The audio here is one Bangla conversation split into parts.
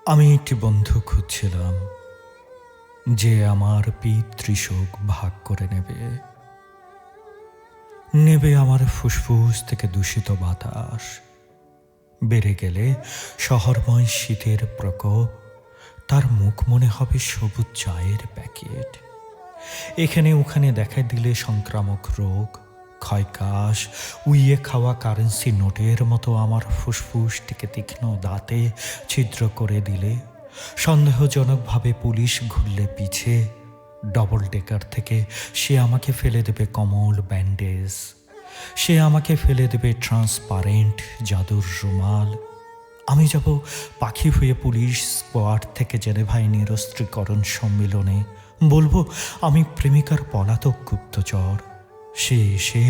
আমি একটি বন্ধু খুঁজছিলাম যে আমার পিতৃশোক ভাগ করে নেবে নেবে আমার ফুসফুস থেকে দূষিত বাতাস। বেড়ে গেলে শহরময় শীতের প্রকোপ, তার মুখ মনে হবে সবুজ চায়ের প্যাকেট। এখানে ওখানে দেখা দিলে সংক্রামক রোগ, ক্ষয়কাশ, উইয়ে খাওয়া কারেন্সি নোটের মতো আমার ফুসফুসটিকে তীক্ষ্ণ দাঁতে ছিদ্র করে দিলে, সন্দেহজনকভাবে পুলিশ ঘুরলে পিছে ডবল ডেকার থেকে সে আমাকে ফেলে দেবে কমল ব্যান্ডেজ, সে আমাকে ফেলে দেবে ট্রান্সপারেন্ট জাদুর রুমাল। আমি যাব পাখি হয়ে পুলিশ স্কোয়াড থেকে জেনেভায় নিরস্ত্রীকরণ সম্মেলনে, বলবো আমি প্রেমিকার পলাতক গুপ্তচর। সে এসে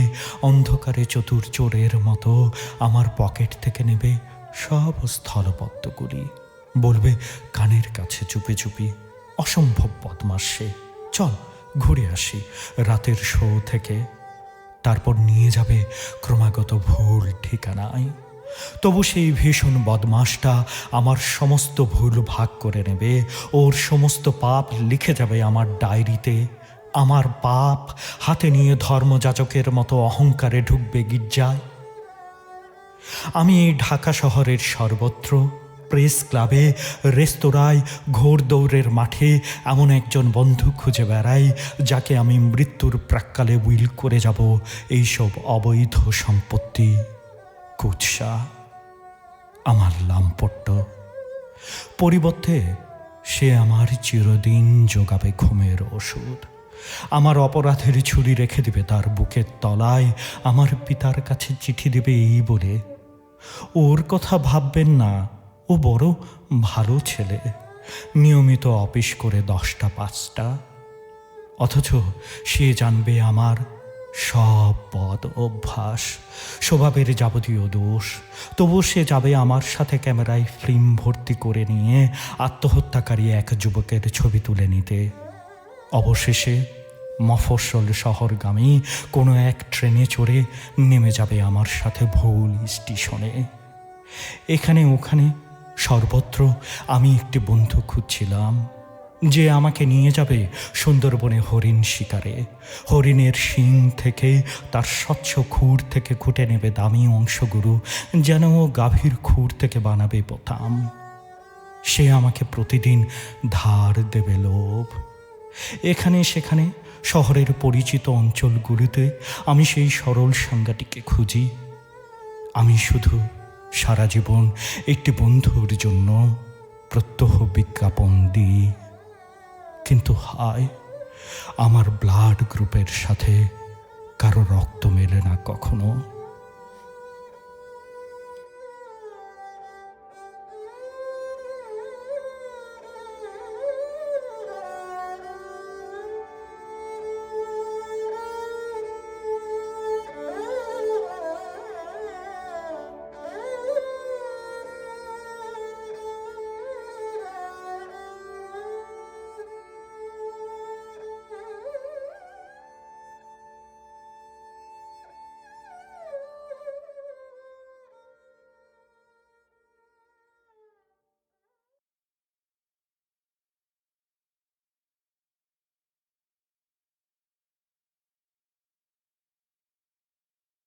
অন্ধকারে চতুর চোরের মতো আমার পকেট থেকে নেবে সব স্থলপদ্মগুলি, বলবে কানের কাছে চুপি চুপি, অসম্ভব বদমাস সে, চল ঘুরে আসি রাতের শো থেকে। তারপর নিয়ে যাবে ক্রমাগত ভুল ঠিকানায়। তবু সেই ভীষণ বদমাসটা আমার সমস্ত ভুল ভাগ করে নেবে, ওর সমস্ত পাপ লিখে যাবে আমার ডায়েরিতে। আমার পাপ হাতে নিয়ে ধর্মযাজকের মতো অহংকারে ঢুকবে গির্জায়। আমি এই ঢাকা শহরের সর্বত্র, প্রেস ক্লাবে, রেস্তোরাঁয়, ঘোড়দৌড়ের মাঠে এমন একজন বন্ধু খুঁজে বেড়াই যাকে আমি মৃত্যুর প্রাক্কালে উইল করে যাব এইসব অবৈধ সম্পত্তি। কুৎসা আমার লাম্পট্য। পরিবর্তে সে আমার চিরদিন যোগাবে ঘুমের ওষুধ, আমার অপরাধের ছুরি রেখে দিবে তার বুকের তলায়, আমার পিতার কাছে চিঠি দেবে এই বলে, ওর কথা ভাববেন না, ও বড় ভালো ছেলে, নিয়মিত অফিস করে 10টা 5টা। অথচ সে জানবে আমার সব পদ অভ্যাস, স্বভাবের যাবতীয় দোষ। তবু সে যাবে আমার সাথে ক্যামেরায় ফিল্ম ভর্তি করে নিয়ে আত্মহত্যাকারী এক যুবকের ছবি তুলে নিতে। অবশেষে মফস্বল শহরগামী কোনো এক ট্রেনে চড়ে নেমে যাবে আমার সাথে ভুল স্টেশনে। এখানে ওখানে সর্বত্র আমি একটি বন্ধু খুঁজছিলাম যে আমাকে নিয়ে যাবে সুন্দরবনে হরিণ শিকারে। হরিণের শিং থেকে, তার স্বচ্ছ খুর থেকে খুঁটে নেবে দামি অংশগুলো, যেন ও গাভীর খুর থেকে বানাবে বোতাম। সে আমাকে প্রতিদিন ধার দেবে লোভ। এখানে সেখানে শহরের পরিচিত অঞ্চলগুলিতে আমি সেই সরল সাঙ্গাটিকে খুঁজি। আমি শুধু সারা জীবন একটি বন্ধুর জন্য প্রত্যহ বিজ্ঞাপন দিই, কিন্তু হায়, আমার ব্লাড গ্রুপের সাথে কারো রক্ত মেলে না কখনো।